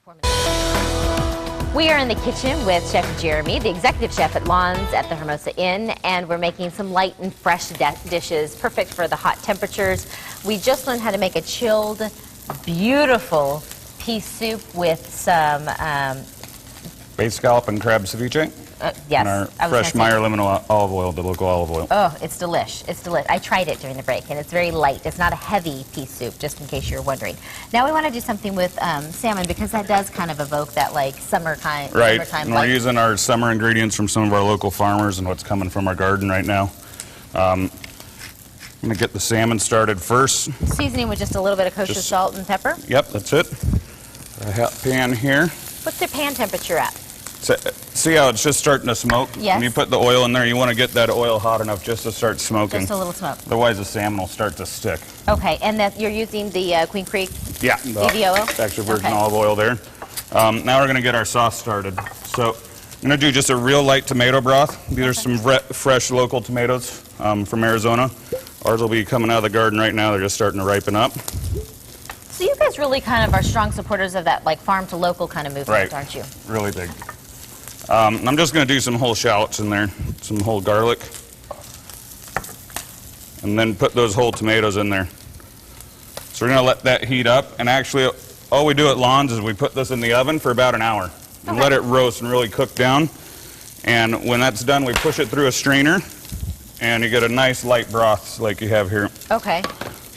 We are in the kitchen with Chef Jeremy, the executive chef at Lawns at the Hermosa Inn, and we're making some light and fresh dishes, perfect for the hot temperatures. We just learned how to make a chilled, beautiful pea soup with some bay scallop and crab ceviche. Yes. And our fresh Meyer lemon olive oil, the local olive oil. Oh, it's delish. It's delish. I tried it during the break, and it's very light. It's not a heavy pea soup, just in case you're wondering. Now we want to do something with salmon, because that does kind of evoke that like summertime. Right. And we're using our summer ingredients from some of our local farmers and what's coming from our garden right now. I'm going to get the salmon started first. Seasoning with just a little bit of kosher salt and pepper. Yep, that's it. A hot pan here. What's the pan temperature at? See how it's just starting to smoke? Yes. When you put the oil in there, you want to get that oil hot enough just to start smoking. Just a little smoke. Otherwise, the salmon will start to stick. Okay, and that you're using the Queen Creek EV oil? Extra virgin olive oil there. Now we're going to get our sauce started. So I'm going to do just a real light tomato broth. These are some fresh local tomatoes from Arizona. Ours will be coming out of the garden right now. They're just starting to ripen up. So you guys really kind of are strong supporters of that like farm to local kind of movement, aren't you? Really big. I'm just going to do some whole shallots in there, some whole garlic, and then put those whole tomatoes in there. So we're going to let that heat up, and actually all we do at Lawns is we put this in the oven for about an hour and let it roast and really cook down. And when that's done, we push it through a strainer, and you get a nice light broth like you have here. Okay.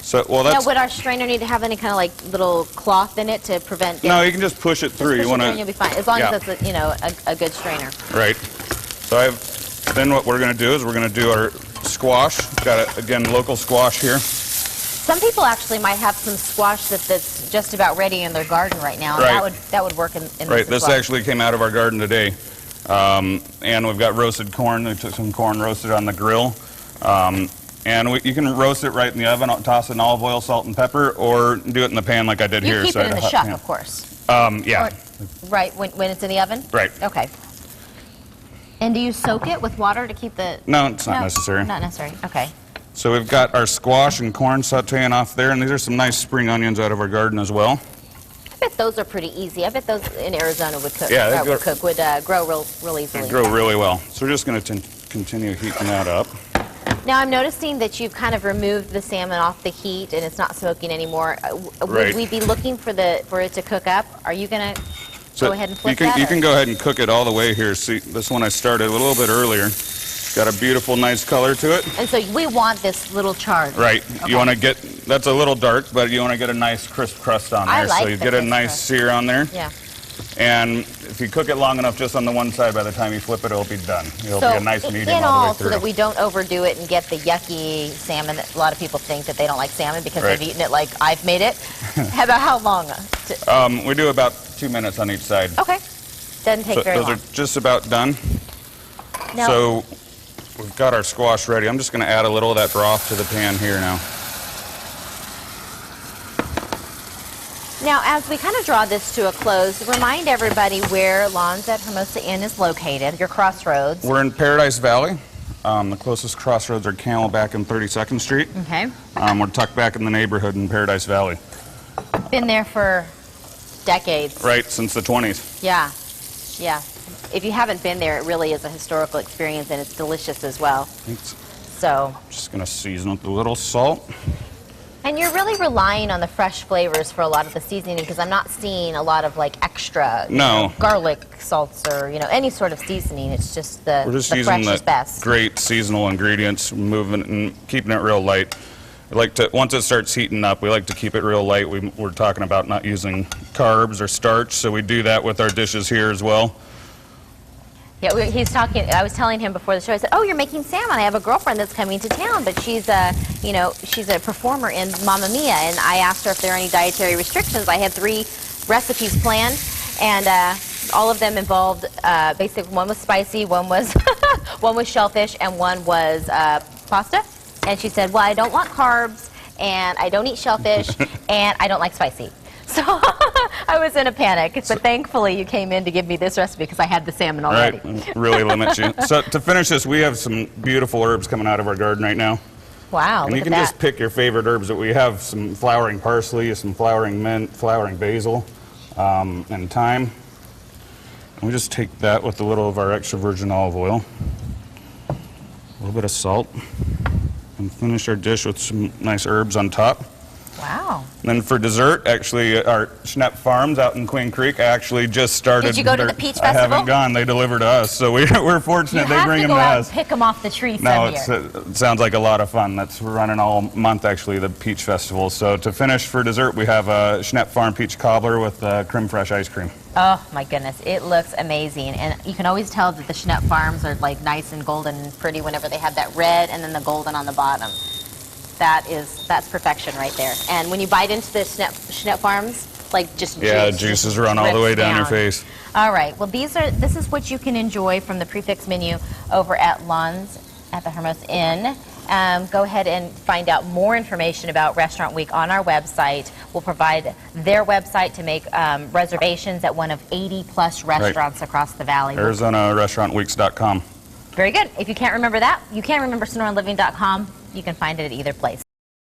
So, well, that's... Now, would our strainer need to have any kind of like little cloth in it to prevent... No, you can just push it through. Just push it through and you'll be fine, as long as it's a good strainer. Right. So then what we're going to do is we're going to do our squash. Got, again, local squash here. Some people actually might have some squash that's just about ready in their garden right now. Right. That would work in this Right. as This actually came out of our garden today. And we've got roasted corn. We took some corn roasted on the grill. And you can roast it right in the oven, toss it in olive oil, salt, and pepper, or do it in the pan like I did here. You keep it in the shuck, of course. Yeah. Right, when it's in the oven? Right. Okay. And do you soak it with water to keep the... No, it's not necessary. Not necessary, okay. So we've got our squash and corn sauteing off there, and these are some nice spring onions out of our garden as well. I bet those are pretty easy. I bet those in Arizona would cook. Yeah, would grow real easily. They grow really well. So we're just going to continue heating that up. Now I'm noticing that you've kind of removed the salmon off the heat and it's not smoking anymore. Would we be looking for it to cook up? Are you going to go ahead and flip that? You can go ahead and cook it all the way here. See, this one I started a little bit earlier. Got a beautiful, nice color to it. And so we want this little charred. Right. Okay. You want to get, that's a little dark, but you want to get a nice crisp crust on there. I like so you get a nice sear on there. Yeah. And if you cook it long enough just on the one side, by the time you flip it, it'll be done. It'll be a nice medium all the way through. So that we don't overdo it and get the yucky salmon that a lot of people think that they don't like salmon because they've eaten it like I've made it. About how long? We do about 2 minutes on each side. Okay. Doesn't take very long. Those are just about done. Now, so we've got our squash ready. I'm just going to add a little of that broth to the pan here now. Now, as we kind of draw this to a close, remind everybody where Lawns at Hermosa Inn is located, your crossroads. We're in Paradise Valley. The closest crossroads are Camelback and 32nd Street. Okay. We're tucked back in the neighborhood in Paradise Valley. Been there for decades. Right, since the 20s. Yeah, yeah. If you haven't been there, it really is a historical experience, and it's delicious as well. Thanks. So. Just going to season with a little salt. And you're really relying on the fresh flavors for a lot of the seasoning, because I'm not seeing a lot of like extra garlic salts or any sort of seasoning. It's just the fresh is best. Great seasonal ingredients, moving and keeping it real light. We like to, once it starts heating up, we like to keep it real light. We're talking about not using carbs or starch, so we do that with our dishes here as well. Yeah, he's talking. I was telling him before the show. I said, "Oh, you're making salmon. I have a girlfriend that's coming to town, but she's she's a performer in Mamma Mia." And I asked her if there are any dietary restrictions. I had 3 recipes planned, and all of them involved basically one was spicy, one was one was shellfish, and one was pasta. And she said, "Well, I don't want carbs, and I don't eat shellfish, and I don't like spicy." So I was in a panic, but thankfully you came in to give me this recipe because I had the salmon already. Right, really limits you. So to finish this, we have some beautiful herbs coming out of our garden right now. Wow, and you can just pick your favorite herbs. That we have some flowering parsley, some flowering mint, flowering basil. and thyme. And we just take that with a little of our extra virgin olive oil, a little bit of salt, and finish our dish with some nice herbs on top. Wow. And then for dessert, actually, our Schnepp Farms out in Queen Creek, I actually just started. Did you go to the Peach Festival? I haven't gone. They deliver to us, so we're fortunate they bring them to us. You have to go out and pick them off the tree No, some year. it sounds like a lot of fun. We're running all month, actually, the Peach Festival. So to finish for dessert, we have a Schnepp Farm Peach Cobbler with creme fraiche ice cream. Oh my goodness, it looks amazing. And you can always tell that the Schnepp Farms are like nice and golden and pretty whenever they have that red and then the golden on the bottom. That's perfection right there. And when you bite into the Schnepp Farms, like just Yeah, juices run all the way down your face. All right. Well, this is what you can enjoy from the prefix menu over at Lund's at the Hermosa Inn. Go ahead and find out more information about Restaurant Week on our website. We'll provide their website to make reservations at one of 80-plus restaurants across the valley. ArizonaRestaurantWeeks.com. Very good. If you can't remember that, you can remember SonoraLiving.com. You can find it at either place.